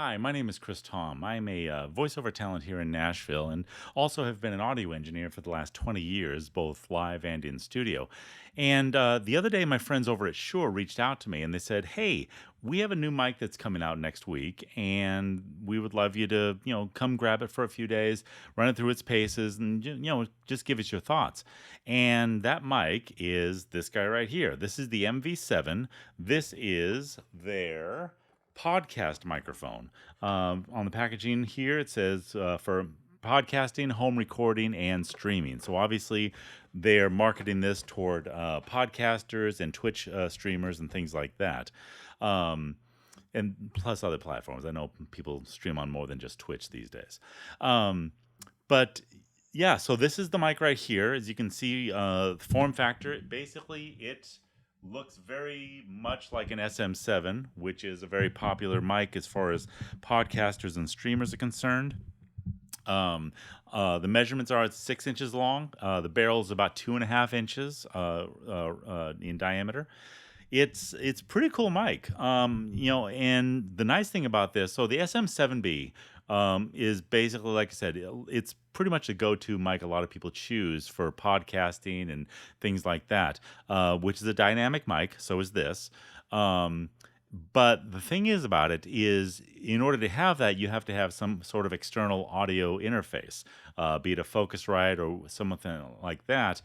Hi, my name is Chris Tom. I'm a voiceover talent here in Nashville and also have been an audio engineer for the last 20 years, both live and in studio. And the other day, my friends over at Shure reached out to me and they said, "Hey, we have a new mic that's coming out next week, and we would love you to, come grab it for a few days, run it through its paces, and just give us your thoughts." And that mic is this guy right here. This is the MV7. This is their podcast microphone. On the packaging here, it says for podcasting, home recording, and streaming. So obviously, they're marketing this toward podcasters and Twitch streamers and things like that. And plus other platforms. I know people stream on more than just Twitch these days. But yeah, so this is the mic right here. As you can see, form factor, it looks very much like an SM7, which is a very popular mic as far as podcasters and streamers are concerned. The measurements are it's 6 inches long. The barrel is about 2.5 inches in diameter. It's pretty cool mic. And the nice thing about this, so the SM7B is basically, like I said, it's pretty much a go-to mic a lot of people choose for podcasting and things like that, which is a dynamic mic. So is this. But the thing is about it is, in order to have that, you have to have some sort of external audio interface, be it a Focusrite or something like that,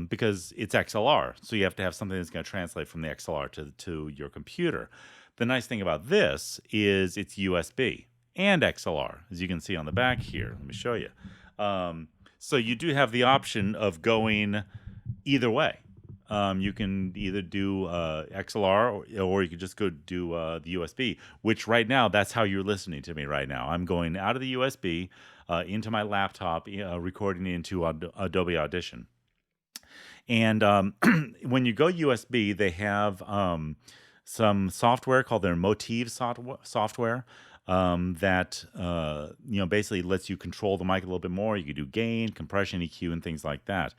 because it's XLR. So you have to have something that's going to translate from the XLR to your computer. The nice thing about this is it's USB and XLR, as you can see on the back here. Let me show you. So you do have the option of going either way. You can either do XLR or you could just go do the USB, which right now, that's how you're listening to me right now. I'm going out of the USB into my laptop, recording into Adobe Audition. And when you go USB, they have some software called their MOTIV software. That basically lets you control the mic a little bit more. You can do gain, compression, EQ, and things like that.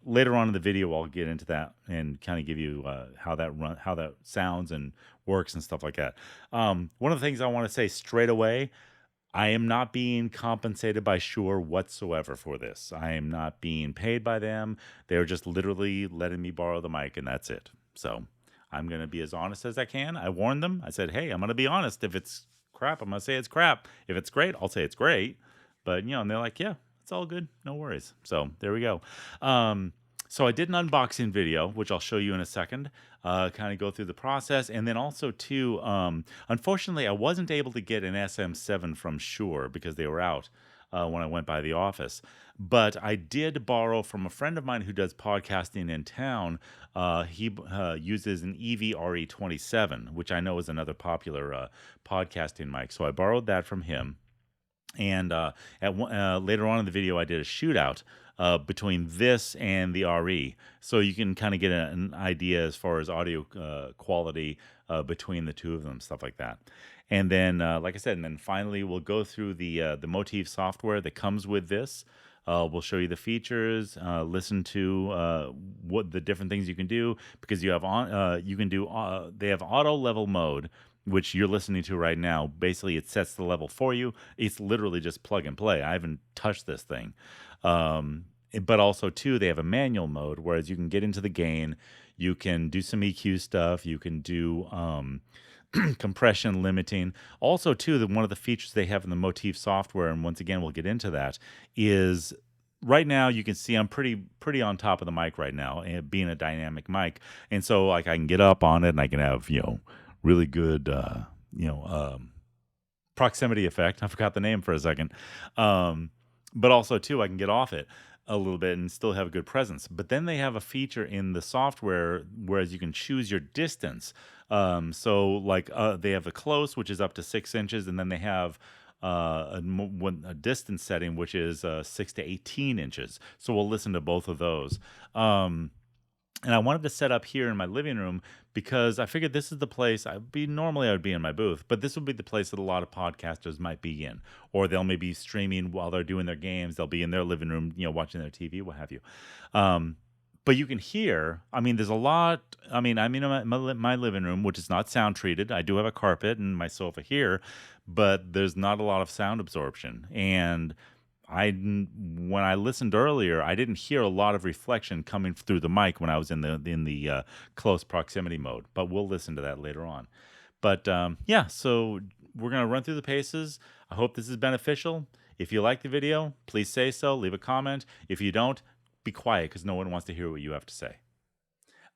Later on in the video, I'll get into that and kind of give you how that sounds and works and stuff like that. One of the things I want to say straight away, I am not being compensated by Shure whatsoever for this. I am not being paid by them. They're just literally letting me borrow the mic, and that's it. So I'm going to be as honest as I can. I warned them. I said, hey, I'm going to be honest. If it's crap, I'm going to say it's crap. If it's great, I'll say it's great. But, and they're like, yeah, it's all good. No worries. So there we go. So I did an unboxing video, which I'll show you in a second, kind of go through the process. And then also, too, unfortunately, I wasn't able to get an SM7 from Shure because they were out when I went by the office. But I did borrow from a friend of mine who does podcasting in town. He uses an EV RE27, which I know is another popular podcasting mic. So I borrowed that from him. And later on in the video, I did a shootout between this and the RE. So you can kind of get an idea as far as audio quality between the two of them, stuff like that. And then, like I said, and then finally we'll go through the MOTIV software that comes with this. We'll show you the features, listen to what the different things you can do, because you have they have auto level mode, which you're listening to right now. Basically, it sets the level for you. It's literally just plug and play. I haven't touched this thing. But also, too, they have a manual mode, whereas you can get into the gain. You can do some EQ stuff. You can do compression limiting. Also, too, one of the features they have in the MOTIV software, and once again, we'll get into that, is right now you can see I'm pretty on top of the mic right now, and being a dynamic mic. And so, like, I can get up on it and I can have, really good, proximity effect. I forgot the name for a second. But also, too, I can get off it a little bit and still have a good presence. But then they have a feature in the software, whereas you can choose your distance. So, like, they have the close, which is up to 6 inches, and then they have a distance setting, which is 6 to 18 inches. So we'll listen to both of those. And I wanted to set up here in my living room because I figured this is the place normally I would be in my booth, but this would be the place that a lot of podcasters might be in, or they'll maybe streaming while they're doing their games. They'll be in their living room, watching their TV, what have you. but you can hear, I mean, there's a lot. I mean, I'm in my living room, which is not sound treated. I do have a carpet and my sofa here, but there's not a lot of sound absorption. And when I listened earlier, I didn't hear a lot of reflection coming through the mic when I was in the close proximity mode. But we'll listen to that later on. But yeah, so we're gonna run through the paces. I hope this is beneficial. If you like the video, please say so. Leave a comment. If you don't, be quiet because no one wants to hear what you have to say.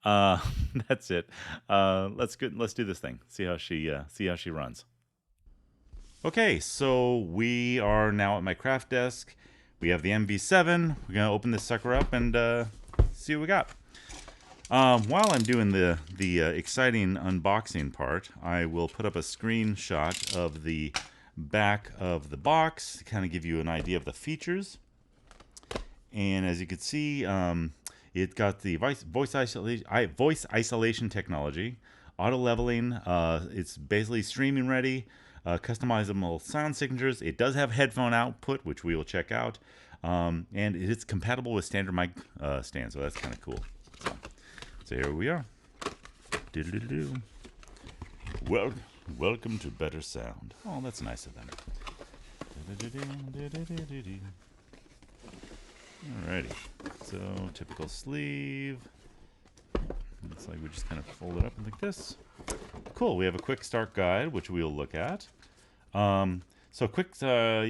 That's it. Let's do this thing. See how she runs. Okay, so we are now at my craft desk. We have the MV7. We're gonna open this sucker up and see what we got. While I'm doing the exciting unboxing part, I will put up a screenshot of the back of the box to kind of give you an idea of the features. And as you can see, it got the voice isolation technology, auto leveling. It's basically streaming ready, customizable sound signatures. It does have headphone output, which we will check out, and it's compatible with standard mic stand, so that's kind of cool. So here we are. Well, welcome to better sound. Oh, that's nice of them. Alrighty, so typical sleeve. Looks like we just kind of fold it up like this. Cool. We have a quick start guide, which we'll look at. So quick start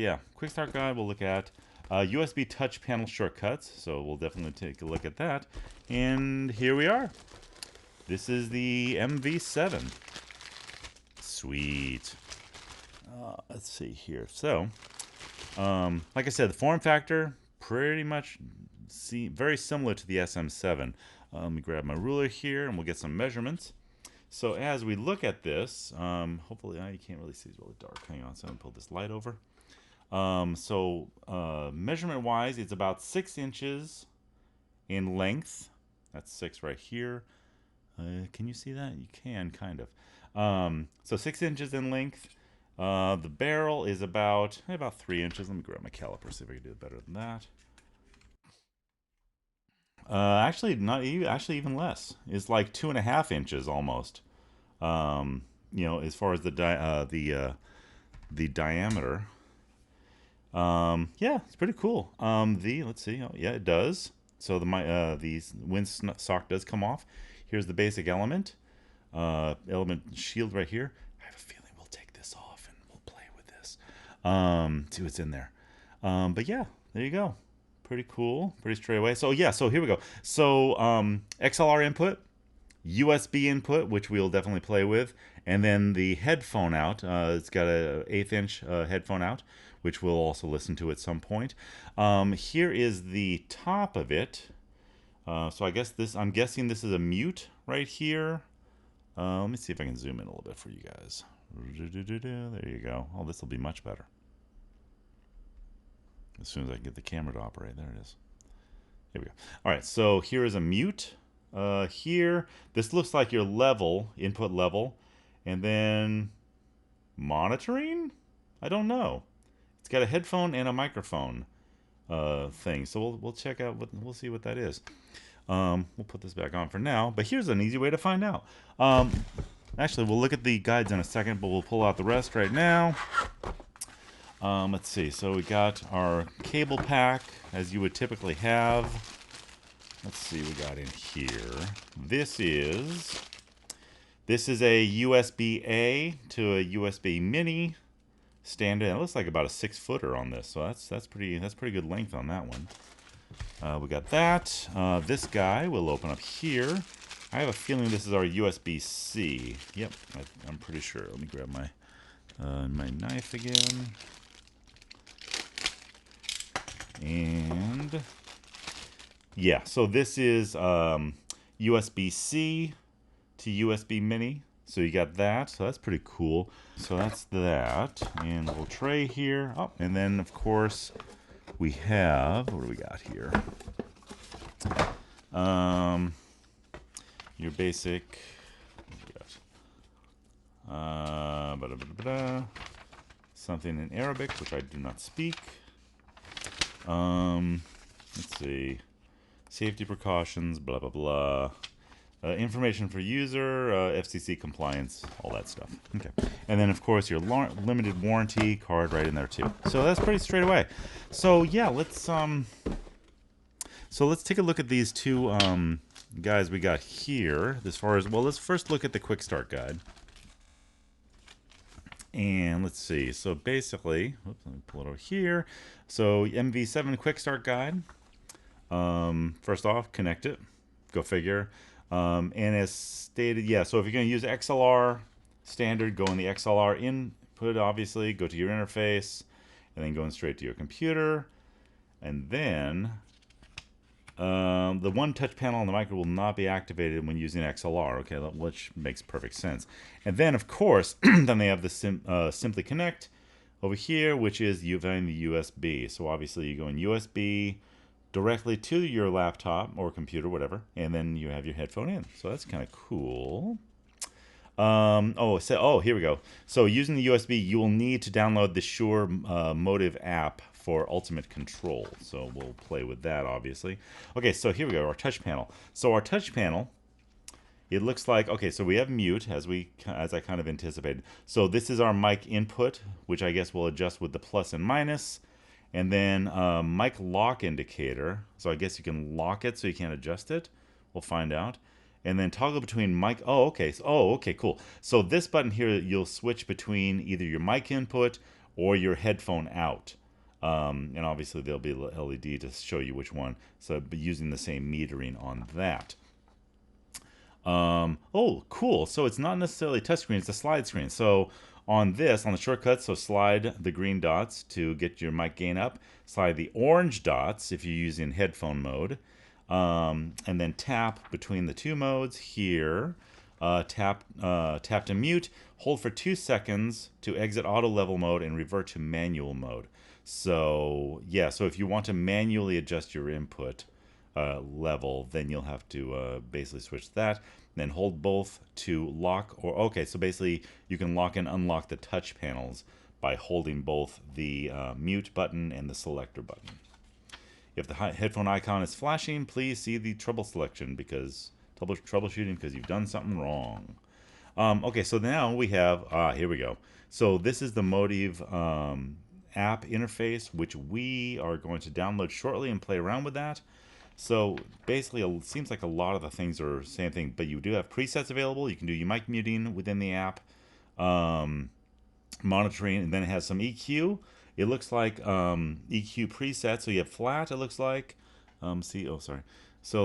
guide. We'll look at USB touch panel shortcuts. So we'll definitely take a look at that. And here we are. This is the MV7. Sweet. Let's see here. So, like I said, the form factor pretty much very similar to the SM7. Let me grab my ruler here and we'll get some measurements. So as we look at this, hopefully you can't really see, it's really dark. Hang on, so I'm gonna pull this light over. Measurement wise, it's about 6 inches in length. That's 6 right here. Can you see that? You can, kind of. So 6 inches in length. The barrel is about 3 inches. Let me grab my caliper, see if I can do it better than that. Actually, even less. It's like 2.5 inches almost. As far as the diameter. Yeah, it's pretty cool. Let's see. Oh, yeah, it does. So the windsock does come off. Here's the basic element shield right here. I have a feeling we'll take this off and we'll play with this. See what's in there. But yeah, there you go. Pretty cool, pretty straight away. So yeah, so here we go. So XLR input, USB input, which we'll definitely play with, and then the headphone out. It's got a 1/8 inch headphone out, which we'll also listen to at some point. Here is the top of it. So I'm guessing this is a mute right here. Let me see if I can zoom in a little bit for you guys. There you go. Oh, this will be much better. As soon as I can get the camera to operate. There it is. Here we go. All right, so here is a mute. Here, this looks like your input level. And then monitoring? I don't know. It's got a headphone and a microphone thing. So we'll check out, we'll see what that is. We'll put this back on for now. But here's an easy way to find out. Actually, we'll look at the guides in a second, but we'll pull out the rest right now. Let's see. So we got our cable pack, as you would typically have. Let's see what we got in here. This is a USB-A to a USB Mini standard. It looks like about a 6-footer on this, so that's pretty good length on that one. We got that. This guy we'll open up here. I have a feeling this is our USB-C. Yep, I'm pretty sure. Let me grab my knife again. And yeah, so this is USB-C to USB Mini. So you got that. So that's pretty cool. So that's that. And a little tray here. Oh, and then of course we have, what do we got here? Your basic. Something in Arabic, which I do not speak. Let's see. Safety precautions, blah, blah, blah. Information for user, FCC compliance, all that stuff. Okay. And then, of course, your limited warranty card right in there, too. So that's pretty straight away. So, yeah, let's take a look at these two guys we got here. As far as, well, let's first look at the quick start guide. And let's see. So basically, oops, let me pull it over here. So MV7 quick start guide. First off, connect it. Go figure. And as stated, yeah, so if you're going to use XLR standard, go in the XLR input, obviously. Go to your interface, and then going straight to your computer. And then the one touch panel on the micro will not be activated when using XLR, okay, which makes perfect sense. And then, of course, then they have the Simply Connect over here, which is using the USB. So obviously you go in USB directly to your laptop or computer, whatever, and then you have your headphone in. So that's kind of cool. Here we go. So using the USB, you will need to download the Shure MOTIV app for ultimate control. So we'll play with that, obviously. Okay, so here we go, our touch panel. So our touch panel, it looks like, okay, so we have mute, as I kind of anticipated. So this is our mic input, which I guess we'll adjust with the plus and minus. And then mic lock indicator. So I guess you can lock it so you can't adjust it. We'll find out. And then toggle between mic. Oh, okay, cool. So this button here, you'll switch between either your mic input or your headphone out. And obviously there'll be a LED to show you which one. So using the same metering on that. Oh, cool. So it's not necessarily touchscreen, it's a slide screen. So on the shortcuts, so slide the green dots to get your mic gain up. Slide the orange dots if you're using headphone mode. And then tap between the two modes here. Tap to mute. Hold for 2 seconds to exit auto level mode and revert to manual mode. So, yeah, so if you want to manually adjust your input level, then you'll have to basically switch that. Then hold both to lock so basically you can lock and unlock the touch panels by holding both the mute button and the selector button. If the headphone icon is flashing, please see the troubleshooting because you've done something wrong. Okay, so now we have, here we go. So this is the MOTIV app interface, which we are going to download shortly and play around with that. So basically, it seems like a lot of the things are the same thing, but you do have presets available. You can do your mic muting within the app, monitoring, and then it has some EQ. It looks like EQ presets. So you have flat, it looks like. So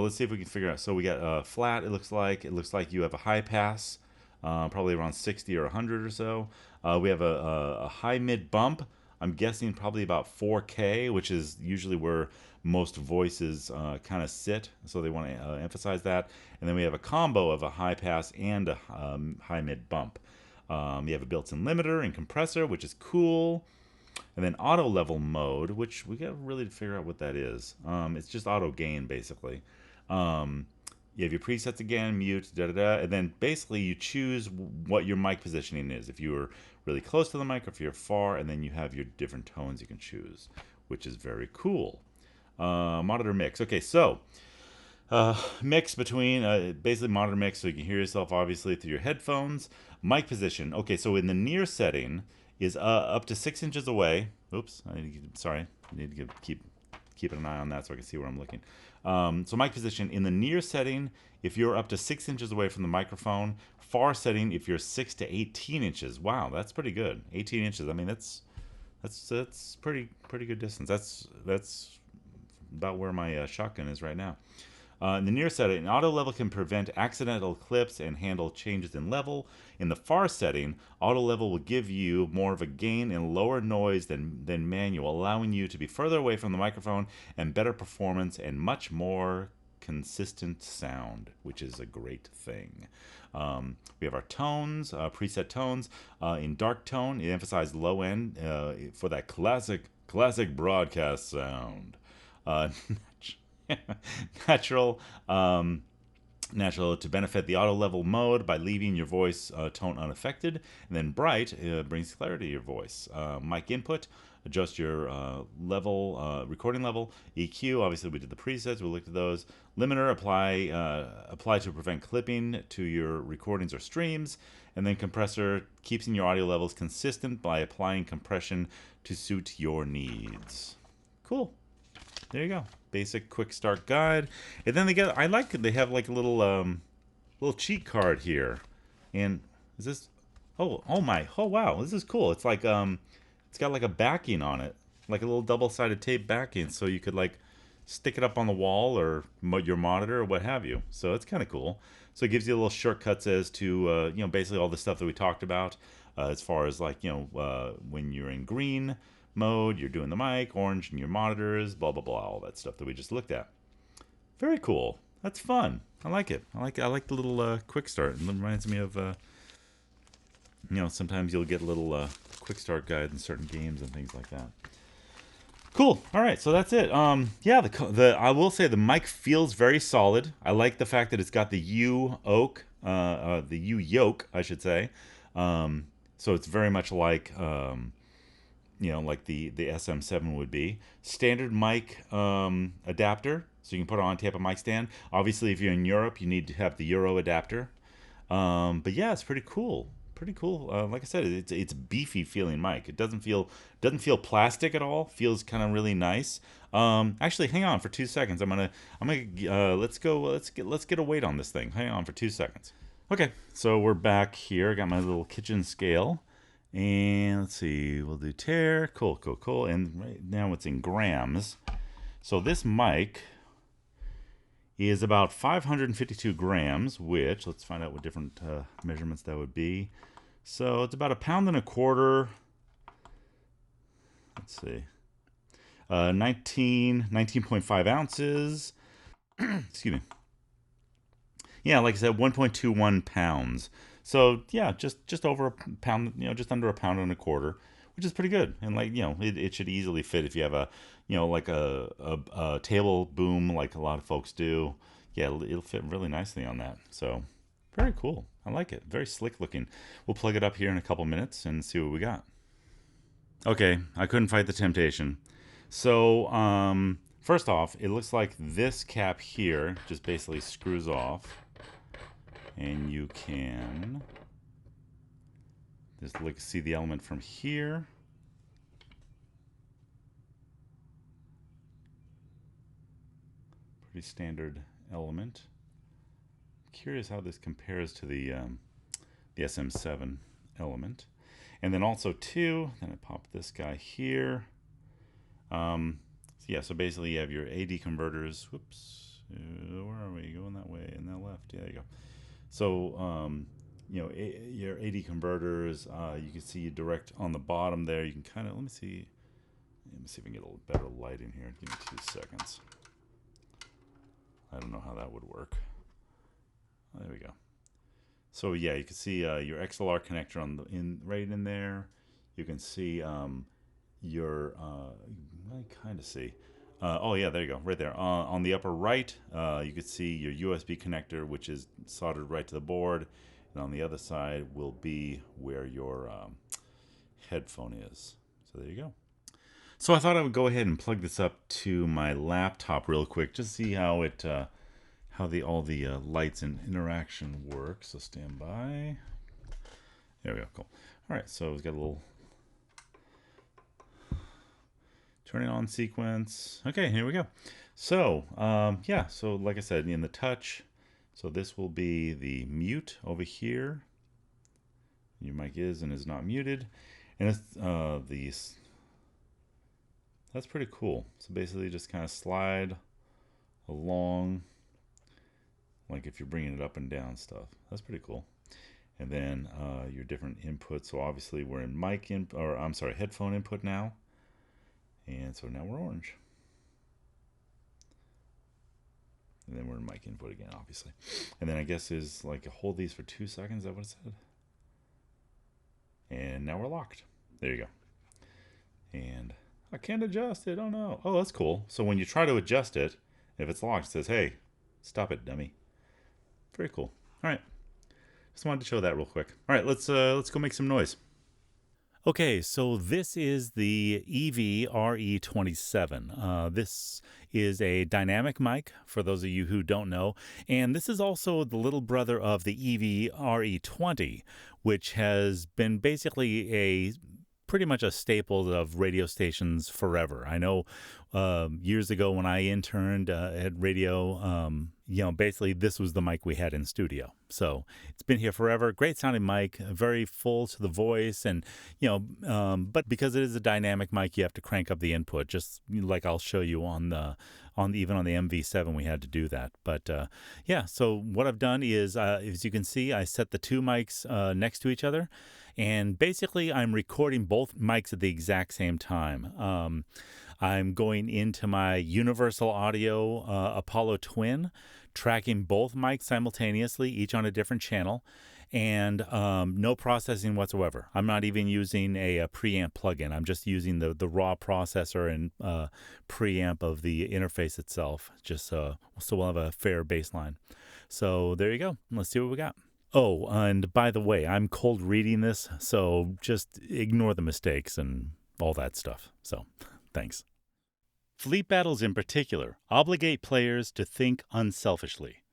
let's see if we can figure out. So we got flat, it looks like you have a high pass, probably around 60 or 100 or so. We have a high mid bump. I'm guessing probably about 4K, which is usually where most voices kind of sit, so they want to emphasize that. And then we have a combo of a high pass and a high mid bump. You have a built-in limiter and compressor, which is cool. And then auto level mode, which we got to really figure out what that is. It's just auto gain, basically. You have your presets again, mute, and then basically you choose what your mic positioning is. If you're really close to the mic or if you're far, and then you have your different tones you can choose, which is very cool. Monitor mix. Okay, so mix between, basically monitor mix so you can hear yourself obviously through your headphones. Mic position. Okay, so in the near setting is up to 6 inches away. Oops, I need to keep an eye on that so I can see where I'm looking. So mic position in the near setting, if you're up to 6 inches away from the microphone. Far setting if you're 6 to 18 inches. Wow, that's pretty good. 18 inches. I mean, that's pretty good distance. That's about where my shotgun is right now. In the near setting, auto level can prevent accidental clips and handle changes in level. In the far setting, auto level will give you more of a gain and lower noise than manual, allowing you to be further away from the microphone and better performance and much more consistent sound, which is a great thing. We have our tones, preset tones. In dark tone, it emphasizes low end for that classic broadcast sound. Natural Natural to benefit the auto level mode by leaving your voice tone unaffected. And then bright brings clarity to your voice. Mic input, adjust your recording level. EQ, obviously we did the presets, we looked at those. Limiter, apply to prevent clipping to your recordings or streams. And then compressor, keeping your audio levels consistent by applying compression to suit your needs. Cool. There you go. Basic quick start guide. And then they have like a little cheat card here. And is this, oh wow, this is cool. It's like it's got like a backing on it, like a little double-sided tape backing, so you could like stick it up on the wall or your monitor or what have you. So it's kind of cool. So it gives you little shortcuts as to basically all the stuff that we talked about, as far as like when you're in green mode, you're doing the mic, orange and your monitors, blah blah blah, all that stuff that we just looked at. Very cool. That's fun. I like it. I like the little quick start. It reminds me of sometimes you'll get a little quick start guide in certain games and things like that. Cool. All right, so that's it. Yeah, I will say the mic feels very solid. I like the fact that it's got the U yoke, I should say. So it's very much like like the SM7 would be. Standard mic adapter, so you can put it on top of a mic stand. Obviously, if you're in Europe, you need to have the Euro adapter. But yeah, it's pretty cool. Pretty cool. Like I said, it's beefy feeling mic. It doesn't feel plastic at all. Feels kind of really nice. Actually, hang on for 2 seconds. Let's get a weight on this thing. Hang on for 2 seconds. Okay, so we're back here. I got my little kitchen scale. And let's see, we'll do tare. Cool. And right now it's in grams. So this mic is about 552 grams, which, let's find out what different measurements that would be. So it's about 1.25 pounds. Let's see. 19.5 ounces. Excuse me. Yeah, like I said, 1.21 pounds. So yeah, just over a pound, just under 1.25 pounds, which is pretty good. And like, it should easily fit if you have a, like a table boom, like a lot of folks do. Yeah, it'll fit really nicely on that. So very cool. I like it. Very slick looking. We'll plug it up here in a couple minutes and see what we got. Okay, I couldn't fight the temptation. So first off, it looks like this cap here just basically screws off. And you can just see the element from here. Pretty standard element. Curious how this compares to the SM7 element. And then also too, then I pop this guy here. So basically you have your AD converters. Whoops, where are we? Going that way and that left. Yeah, there you go. So, your AD converters, you can see direct on the bottom there. You can kind of, let me see if I can get a little better light in here. Give me 2 seconds. I don't know how that would work. Oh, there we go. So yeah, you can see your XLR connector right in there. You can see I kind of see. Oh yeah, there you go, right there. On the upper right, you can see your USB connector, which is soldered right to the board, and on the other side will be where your headphone is. So there you go. So I thought I would go ahead and plug this up to my laptop real quick, just to see how all the lights and interaction work. So stand by. There we go. Cool. All right. So we've got a little turning on sequence. Okay, here we go. So yeah, so like I said, in the touch, so this will be the mute over here. Your mic is and is not muted, and it's that's pretty cool. So basically, just kind of slide along, like if you're bringing it up and down stuff. That's pretty cool. And then your different inputs. So obviously, we're in headphone input now. And so now we're orange. And then we're in mic input again, obviously. And then I guess is like hold these for 2 seconds. Is that what it said? And now we're locked. There you go. And I can't adjust it. Oh no. Oh, that's cool. So when you try to adjust it, if it's locked, it says, hey, stop it, dummy. Very cool. All right. Just wanted to show that real quick. All right, let's go make some noise. Okay, so this is the EV RE27. This is a dynamic mic, for those of you who don't know, and this is also the little brother of the EV RE20, which has been basically pretty much a staple of radio stations forever. I know years ago when I interned at radio, basically this was the mic we had in studio. So it's been here forever. Great sounding mic, very full to the voice, and but because it is a dynamic mic, you have to crank up the input, just like I'll show you even on the MV7 we had to do that. But so what I've done is, as you can see, I set the two mics next to each other. And basically, I'm recording both mics at the exact same time. I'm going into my Universal Audio Apollo Twin, tracking both mics simultaneously, each on a different channel, and no processing whatsoever. I'm not even using a preamp plugin. I'm just using the raw processor and preamp of the interface itself, just so we'll have a fair baseline. So there you go. Let's see what we got. Oh, and by the way, I'm cold reading this, so just ignore the mistakes and all that stuff. So, thanks. Fleet battles in particular obligate players to think unselfishly.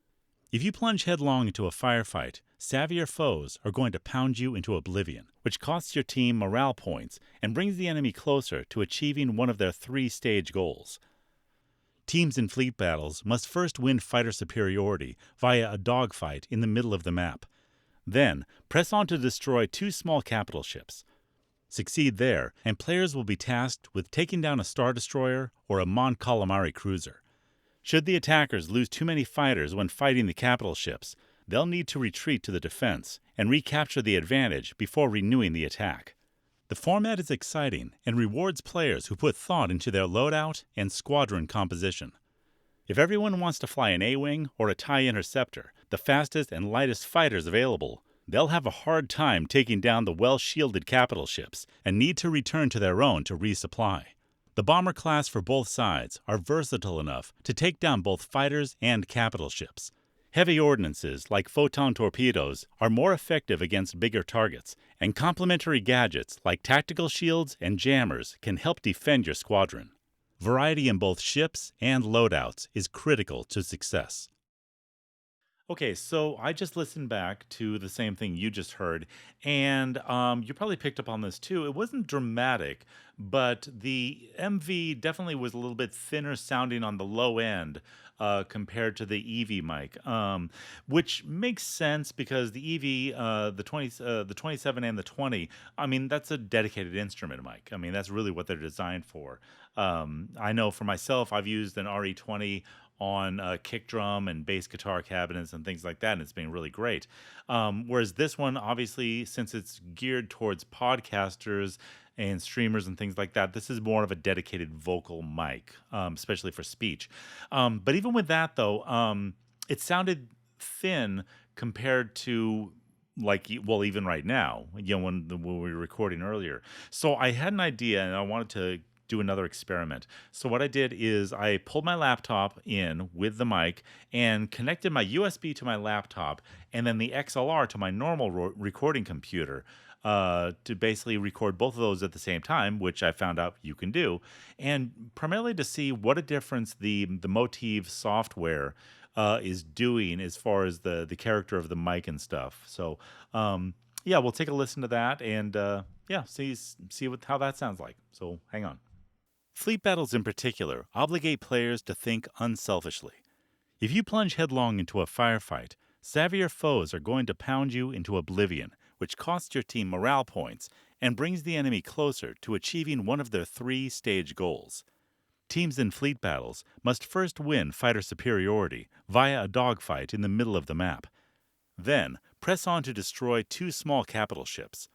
If you plunge headlong into a firefight, savvier foes are going to pound you into oblivion, which costs your team morale points and brings the enemy closer to achieving one of their 3-stage goals. Teams in fleet battles must first win fighter superiority via a dogfight in the middle of the map. Then, press on to destroy 2 small capital ships. Succeed there, and players will be tasked with taking down a Star Destroyer or a Mon Calamari cruiser. Should the attackers lose too many fighters when fighting the capital ships, they'll need to retreat to the defense and recapture the advantage before renewing the attack. The format is exciting and rewards players who put thought into their loadout and squadron composition. If everyone wants to fly an A-Wing or a TIE Interceptor, the fastest and lightest fighters available, they'll have a hard time taking down the well-shielded capital ships and need to return to their own to resupply. The bomber class for both sides are versatile enough to take down both fighters and capital ships. Heavy ordnances, like photon torpedoes, are more effective against bigger targets, and complementary gadgets, like tactical shields and jammers, can help defend your squadron. Variety in both ships and loadouts is critical to success. Okay, so I just listened back to the same thing you just heard, and you probably picked up on this too. It wasn't dramatic, but the MV definitely was a little bit thinner sounding on the low end compared to the EV mic, which makes sense because the EV, the 27 and the 20, I mean, that's a dedicated instrument mic. I mean, that's really what they're designed for. I know for myself, I've used an RE20 on kick drum and bass guitar cabinets and things like that, and it's been really great. Whereas this one, obviously, since it's geared towards podcasters and streamers and things like that, this is more of a dedicated vocal mic, especially for speech. But even with that, though, it sounded thin compared to even right now, when we were recording earlier. So I had an idea, and I wanted to do another experiment. So what I did is I pulled my laptop in with the mic and connected my USB to my laptop and then the XLR to my normal recording computer to basically record both of those at the same time, which I found out you can do, and primarily to see what a difference the MOTIV software is doing as far as the character of the mic and stuff. So we'll take a listen to that and see how that sounds like. So hang on. Fleet battles in particular obligate players to think unselfishly. If you plunge headlong into a firefight, savvier foes are going to pound you into oblivion, which costs your team morale points and brings the enemy closer to achieving one of their 3-stage goals. Teams in fleet battles must first win fighter superiority via a dogfight in the middle of the map. Then, press on to destroy 2 small capital ships.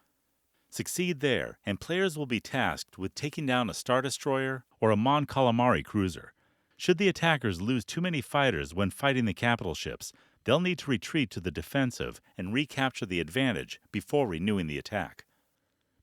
Succeed there, and players will be tasked with taking down a Star Destroyer or a Mon Calamari cruiser. Should the attackers lose too many fighters when fighting the capital ships, they'll need to retreat to the defensive and recapture the advantage before renewing the attack.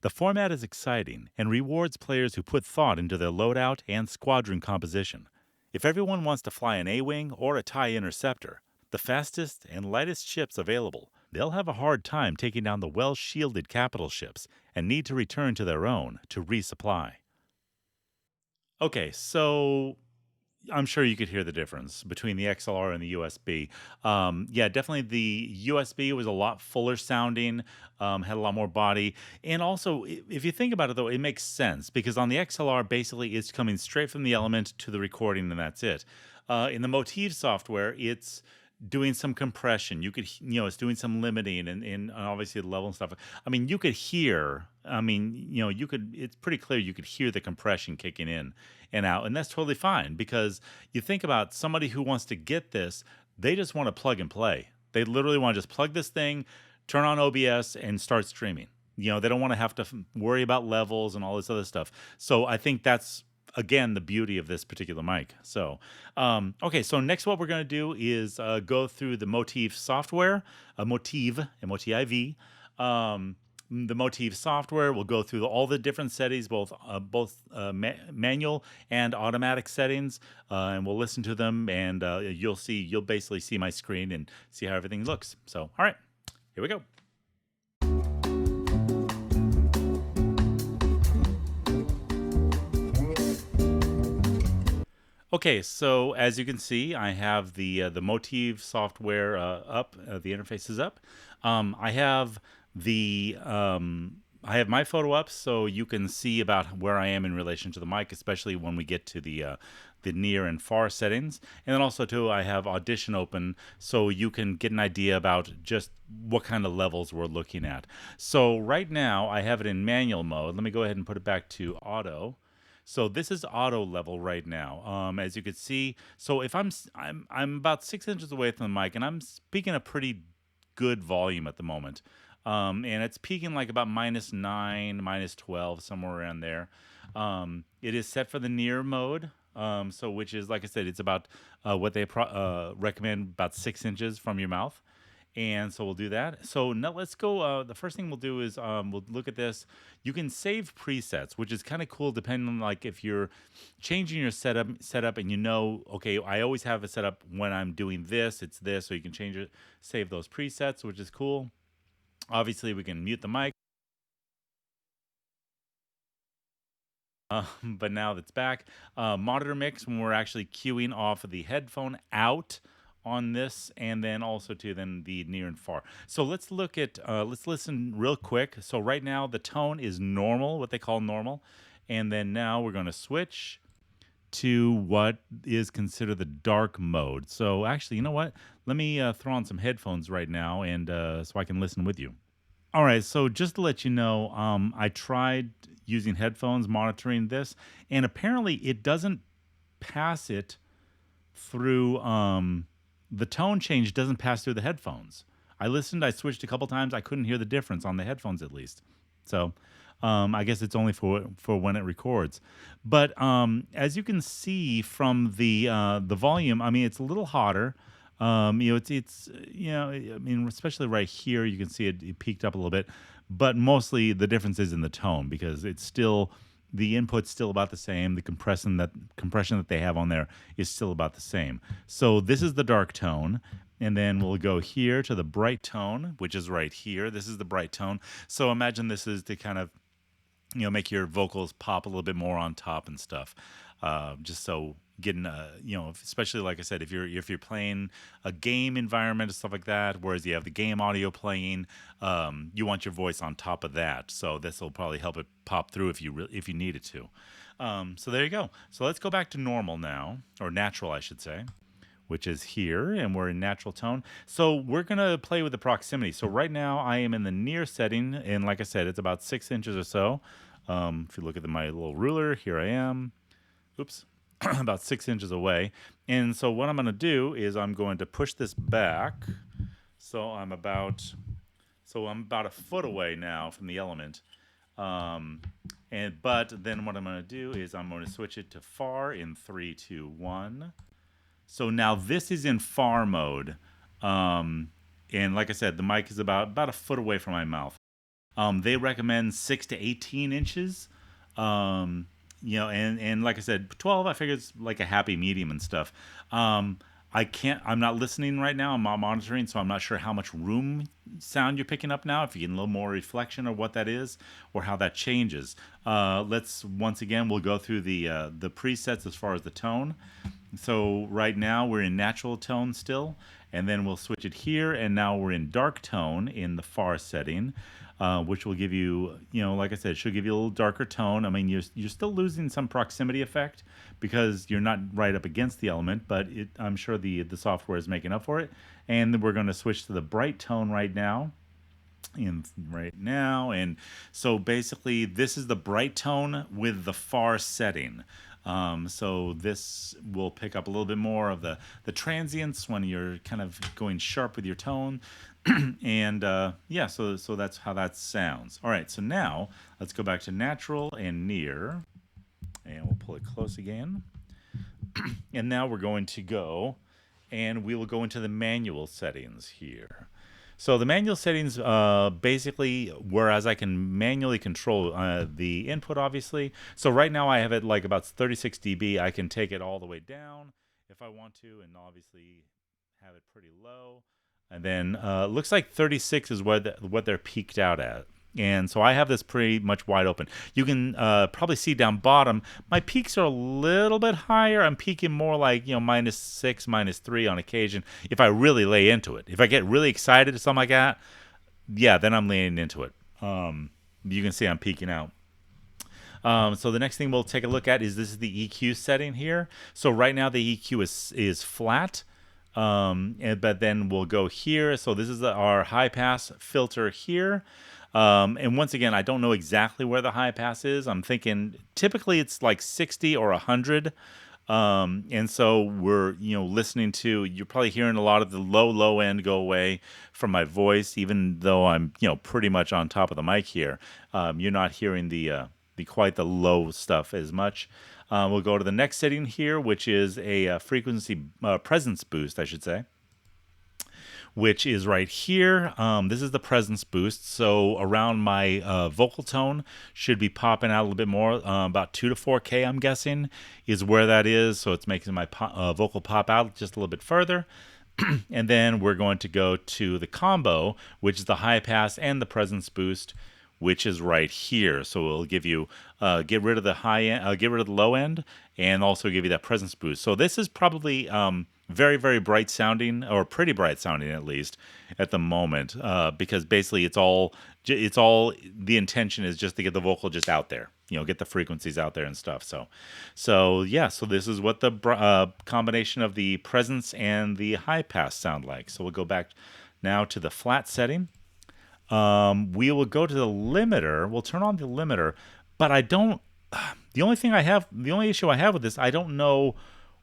The format is exciting and rewards players who put thought into their loadout and squadron composition. If everyone wants to fly an A-Wing or a TIE Interceptor, the fastest and lightest ships available. They'll have a hard time taking down the well-shielded capital ships and need to return to their own to resupply. Okay, so I'm sure you could hear the difference between the XLR and the USB. Yeah, definitely the USB was a lot fuller sounding, had a lot more body. And also, if you think about it, though, it makes sense because on the XLR, basically, it's coming straight from the element to the recording, and that's it. In the MOTIV software, it's doing some compression. You could, it's doing some limiting and obviously the level and stuff. I mean, you could hear, it's pretty clear you could hear the compression kicking in and out. And that's totally fine because you think about somebody who wants to get this, they just want to plug and play. They literally want to just plug this thing, turn on OBS, and start streaming. They don't want to have to worry about levels and all this other stuff. So I think that's, again, the beauty of this particular mic. So, okay, so next what we're going to do is go through the MOTIV software, MOTIV, M-O-T-I-V. The MOTIV software will go through all the different settings, both manual and automatic settings, and we'll listen to them, and you'll basically see my screen and see how everything looks. So, all right, here we go. Okay, so as you can see, I have the MOTIV software up. The interface is up. I have my photo up, so you can see about where I am in relation to the mic, especially when we get to the near and far settings. And then also too, I have Audition open, so you can get an idea about just what kind of levels we're looking at. So right now, I have it in manual mode. Let me go ahead and put it back to auto. So this is auto level right now. As you can see, so if I'm about 6 inches away from the mic, and I'm speaking a pretty good volume at the moment. And it's peaking like about -9, -12, somewhere around there. It is set for the near mode, so which is, like I said, it's about what they recommend, about 6 inches from your mouth. And so we'll do that. So now let's go. The first thing we'll do is we'll look at this. You can save presets, which is kind of cool depending on like if you're changing your setup and okay, I always have a setup when I'm doing this, it's this, so you can change it, save those presets, which is cool. Obviously, we can mute the mic. But now that's back. Monitor mix when we're actually cueing off of the headphone out on this, and then also to then the near and far. So let's look at let's listen real quick. So right now the tone is normal, what they call normal, and then now we're going to switch to what is considered the dark mode. So actually, you know what? Let me throw on some headphones right now, and so I can listen with you. All right, so just to let you know, I tried using headphones monitoring this, and apparently it doesn't pass it through. The tone change doesn't pass through the headphones. I listened, I switched a couple times, I couldn't hear the difference on the headphones at least. So I guess it's only for when it records. But as you can see from the volume, I mean, it's a little hotter. I mean, especially right here, you can see it peaked up a little bit, but mostly the difference is in the tone because it's still, the input's still about the same. The compression that they have on there is still about the same. So this is the dark tone, and then we'll go here to the bright tone, which is right here. This is the bright tone. So imagine this is to kind of, make your vocals pop a little bit more on top and stuff. Just so getting, especially like I said, if you're playing a game environment and stuff like that, whereas you have the game audio playing, you want your voice on top of that. So this will probably help it pop through if you need it to. So there you go. So let's go back to normal now, or natural, I should say, which is here, and we're in natural tone. So we're gonna play with the proximity. So right now I am in the near setting, and like I said, it's about 6 inches or so. If you look at my little ruler, here I am. Oops. About 6 inches away. And so what I'm going to do is I'm going to push this back. So I'm about a foot away now from the element. But then what I'm going to do is I'm going to switch it to far in 3, 2, 1. So now this is in far mode. And like I said, the mic is about a foot away from my mouth. They recommend 6 to 18 inches. And like I said, 12, I figure it's like a happy medium and stuff. I'm not listening right now. I'm not monitoring, so I'm not sure how much room sound you're picking up now. If you get a little more reflection or what that is, or how that changes. Let's once again we'll go through the presets as far as the tone. So right now we're in natural tone still, and then we'll switch it here, and now we're in dark tone in the far setting, which will give you, like I said, it should give you a little darker tone. I mean, you're still losing some proximity effect because you're not right up against the element, but I'm sure the software is making up for it. And then we're going to switch to the bright tone right now. And so basically this is the bright tone with the far setting. So this will pick up a little bit more of the transients when you're kind of going sharp with your tone. And yeah, so that's how that sounds. All right, so now let's go back to natural and near, and we'll pull it close again. And now we're going to go, and we will go into the manual settings here. So the manual settings, basically, whereas I can manually control the input, obviously. So right now I have it like about 36 dB. I can take it all the way down if I want to, and obviously have it pretty low. And then looks like 36 is what they're peaked out at. And so I have this pretty much wide open. You can probably see down bottom, my peaks are a little bit higher. I'm peaking more like, -6, -3 on occasion if I really lay into it. If I get really excited or something like that, yeah, then I'm laying into it. You can see I'm peaking out. So the next thing we'll take a look at is this is the EQ setting here. So right now the EQ is flat. But then we'll go here. So this is our high pass filter here. And once again, I don't know exactly where the high pass is. I'm thinking typically it's like 60 or 100. And so we're, listening to, you're probably hearing a lot of the low end go away from my voice, even though I'm, pretty much on top of the mic here. You're not hearing the quite the low stuff as much. We'll go to the next setting here, which is a frequency presence boost, I should say, which is right here. This is the presence boost. So around my vocal tone should be popping out a little bit more. About 2 to 4K, I'm guessing, is where that is. So it's making my vocal pop out just a little bit further. And then we're going to go to the combo, which is the high pass and the presence boost, which is right here. So it'll give you get rid of the high end, get rid of the low end, and also give you that presence boost. So this is probably very, very bright sounding, or pretty bright sounding at least at the moment, because basically it's all the intention is just to get the vocal just out there, get the frequencies out there and stuff. So yeah, so this is what the combination of the presence and the high pass sound like. So we'll go back now to the flat setting. We will go to the limiter. We'll turn on the limiter, but I don't. The only issue I have with this, I don't know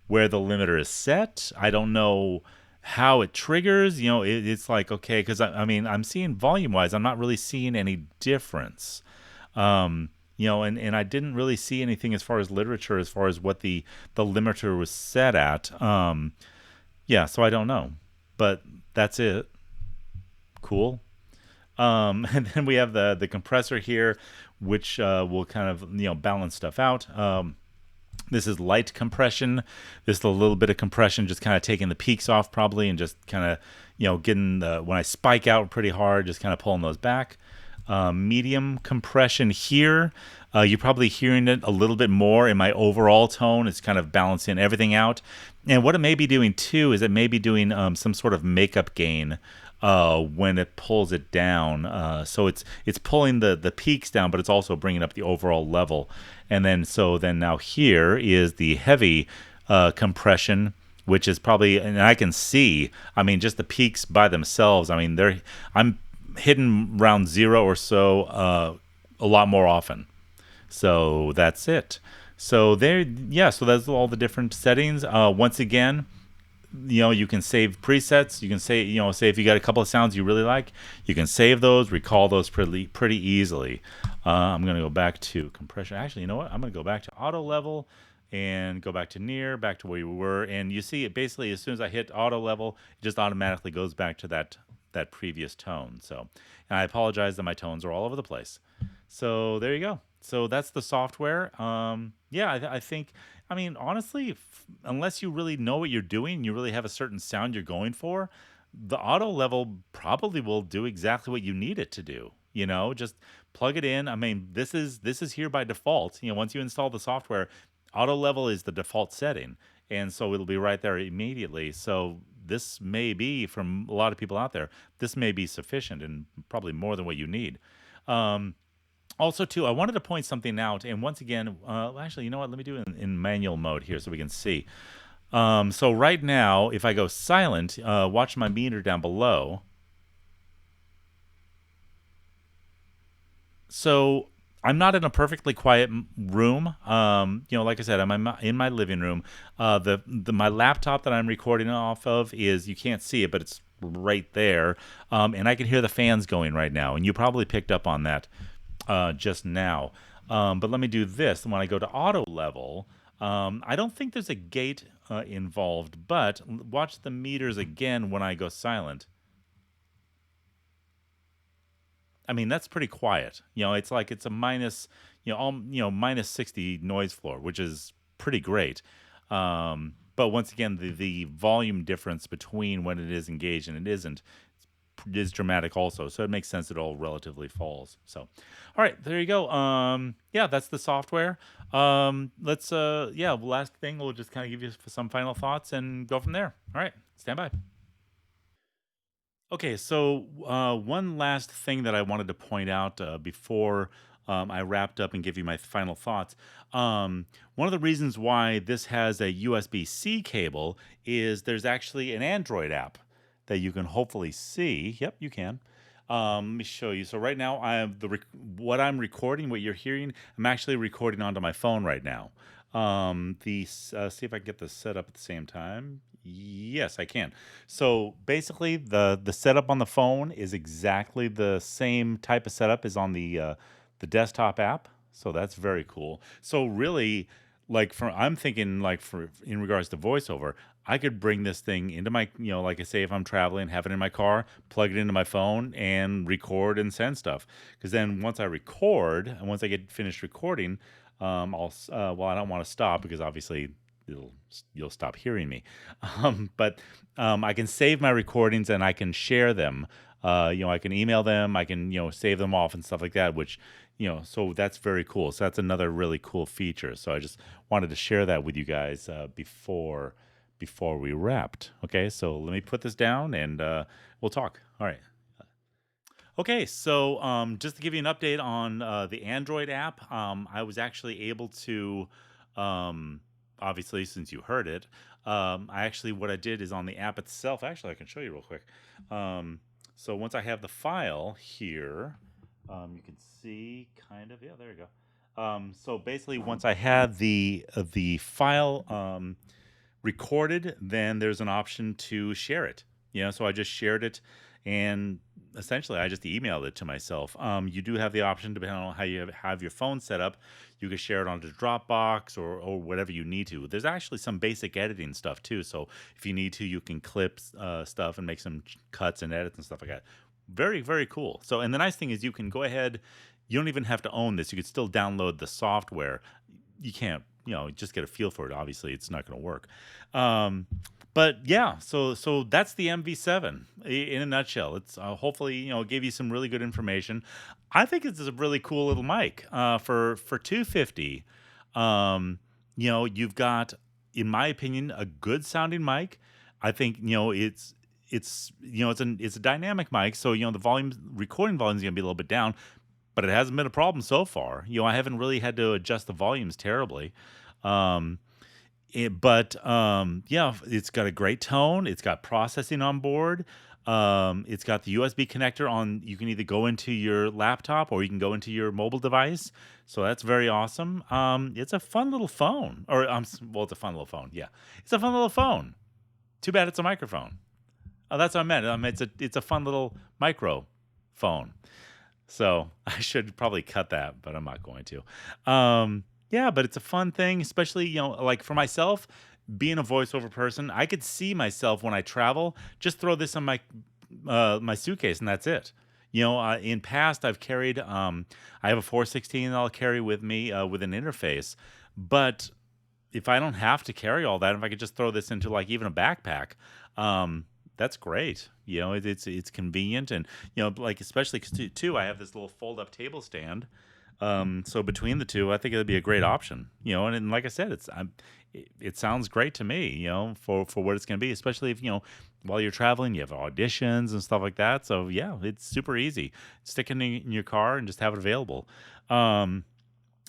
where the limiter is set. I don't know how it triggers. It's like, okay, because I mean, I'm seeing volume wise, I'm not really seeing any difference. And I didn't really see anything as far as literature, as far as what the limiter was set at. Yeah, so I don't know, but that's it. Cool. And then we have the compressor here, which will kind of balance stuff out. This is light compression. This is a little bit of compression, just kind of taking the peaks off probably, and just kind of getting when I spike out pretty hard, just kind of pulling those back. Medium compression here. You're probably hearing it a little bit more in my overall tone. It's kind of balancing everything out. And what it may be doing too is it may be doing some sort of makeup gain when it pulls it down. So it's pulling the peaks down, but it's also bringing up the overall level. And then now here is the heavy compression, which is probably, and I can see, I mean, just the peaks by themselves. I mean, I'm hitting around 0 or so a lot more often. So that's it. So so that's all the different settings. Once again, you can save presets. You can say if you got a couple of sounds you really like, you can save those, recall those pretty easily. I'm going to go back to compression. Actually, you know what? I'm going to go back to auto level and go back to near, back to where you were. And you see it basically as soon as I hit auto level, it just automatically goes back to that previous tone. So, and I apologize that my tones are all over the place. So there you go. So that's the software. Yeah, I think I mean, honestly, unless you really know what you're doing, you really have a certain sound you're going for, the auto level probably will do exactly what you need it to do. Just plug it in. I mean, this is here by default. Once you install the software, auto level is the default setting, and so it'll be right there immediately. So this may be, from a lot of people out there, this may be sufficient and probably more than what you need. Um, Also, too, I wanted to point something out, and once again, actually, you know what? Let me do it in manual mode here so we can see. So right now, if I go silent, watch my meter down below. So I'm not in a perfectly quiet room. Like I said, I'm in my living room. The my laptop that I'm recording off of is, you can't see it, but it's right there, and I can hear the fans going right now, and you probably picked up on that just now. But let me do this. When I go to auto level, I don't think there's a gate involved, but watch the meters again when I go silent. I mean, that's pretty quiet. It's like it's a minus, minus 60 noise floor, which is pretty great. But once again, the volume difference between when it is engaged and it isn't is dramatic also, so it makes sense it all relatively falls. So all right, there you go. Yeah, that's the software. Let's yeah, last thing, we'll just kind of give you some final thoughts and go from there. All right, stand by. Okay, so one last thing that I wanted to point out before I wrapped up and give you my final thoughts. One of the reasons why this has a USB-C cable is there's actually an Android app that you can hopefully see. Yep, you can. Let me show you. So right now, I have what I'm recording, what you're hearing, I'm actually recording onto my phone right now. See if I can get this set up at the same time. Yes, I can. So basically, the setup on the phone is exactly the same type of setup as on the desktop app. So that's very cool. So really, I'm thinking, for in regards to voiceover, I could bring this thing into my, like I say, if I'm traveling, have it in my car, plug it into my phone, and record and send stuff. Because then once I record, and once I get finished recording, well, I don't want to stop because obviously you'll stop hearing me. But I can save my recordings and I can share them. I can email them, I can save them off and stuff like that, which so that's very cool. So that's another really cool feature. So I just wanted to share that with you guys before we wrapped. Okay, so let me put this down and we'll talk. All right. Okay, so just to give you an update on the Android app, I was actually able to, obviously, since you heard it, what I did is on the app itself. Actually, I can show you real quick. So once I have the file here, you can see kind of, yeah, there you go. So basically, once I had the file recorded, then there's an option to share it. So I just shared it, and essentially I just emailed it to myself. You do have the option, depending on how you have your phone set up, you can share it onto Dropbox or whatever you need to. There's actually some basic editing stuff too, so if you need to, you can clip stuff and make some cuts and edits and stuff like that. Very, very cool. So, and the nice thing is you can go ahead, you don't even have to own this. You could still download the software. You can't, just get a feel for it. Obviously, it's not going to work. But yeah, so that's the MV7 in a nutshell. It's hopefully gave you some really good information. I think it's a really cool little mic for 250. You've got, in my opinion, a good sounding mic. I think it's a dynamic mic, so the recording volume is gonna be a little bit down, but it hasn't been a problem so far. I haven't really had to adjust the volumes terribly. Yeah, it's got a great tone. It's got processing on board. It's got the USB connector on. You can either go into your laptop or you can go into your mobile device. So that's very awesome. It's a fun little phone. Well, it's a fun little phone. Yeah, it's a fun little phone. Too bad it's a microphone. Oh, that's what I meant. It's a fun little microphone. So I should probably cut that, but I'm not going to. Yeah, but it's a fun thing, especially, like for myself, being a voiceover person, I could see myself when I travel, just throw this on my suitcase and that's it. In past I've carried, I have a 416 that I'll carry with me with an interface, but if I don't have to carry all that, if I could just throw this into like even a backpack, that's great. It's convenient, and like especially 'cause too, I have this little fold up table stand. So between the two, I think it'd be a great option. And like I said, it sounds great to me. For what it's going to be, especially if while you're traveling, you have auditions and stuff like that. So yeah, it's super easy. Stick it in your car and just have it available. Um,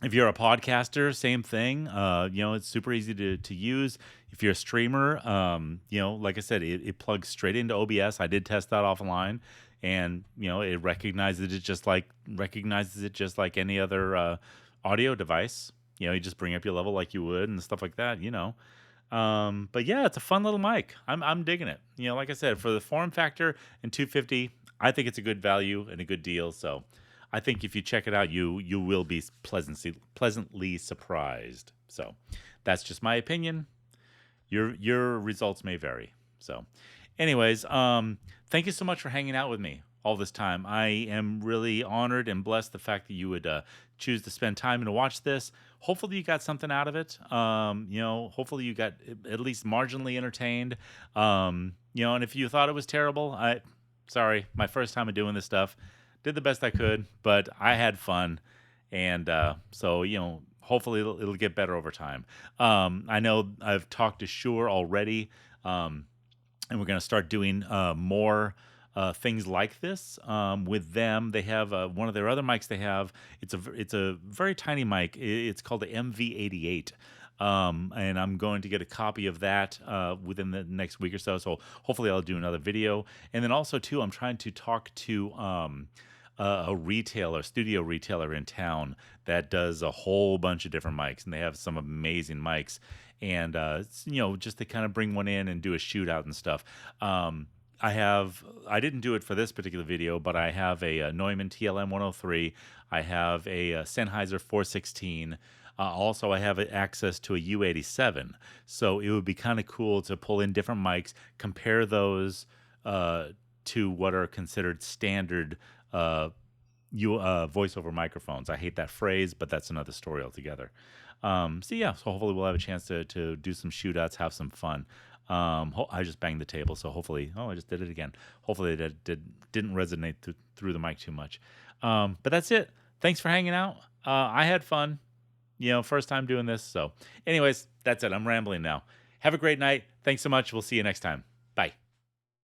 if you're a podcaster, same thing. It's super easy to use. If you're a streamer, like I said, it plugs straight into OBS. I did test that offline, and it recognizes it just like any other audio device. You just bring up your level like you would and stuff like that. But yeah, it's a fun little mic. I'm digging it. Like I said, for the form factor and 250, I think it's a good value and a good deal. So I think if you check it out, you will be pleasantly surprised. So that's just my opinion. Your results may vary. So, anyways, thank you so much for hanging out with me all this time. I am really honored and blessed the fact that you would choose to spend time and watch this. Hopefully, you got something out of it. Hopefully you got at least marginally entertained. And if you thought it was terrible, sorry, my first time of doing this stuff. Did the best I could, but I had fun, and so hopefully it'll get better over time. I know I've talked to Shure already, and we're going to start doing more things like this with them. They have one of their other mics. They have it's a very tiny mic. It's called the MV88. And I'm going to get a copy of that within the next week or so. So hopefully I'll do another video. And then also too, I'm trying to talk to a studio retailer in town that does a whole bunch of different mics, and they have some amazing mics. And just to kind of bring one in and do a shootout and stuff. I didn't do it for this particular video, but I have a Neumann TLM 103. I have a Sennheiser 416. Also, I have access to a U87. So it would be kind of cool to pull in different mics, compare those to what are considered standard voiceover microphones. I hate that phrase, but that's another story altogether. So hopefully we'll have a chance to do some shootouts, have some fun. I just banged the table, so hopefully, I just did it again. Hopefully that didn't resonate through the mic too much. But that's it. Thanks for hanging out. I had fun. First time doing this. So anyways, that's it. I'm rambling now. Have a great night. Thanks so much. We'll see you next time. Bye.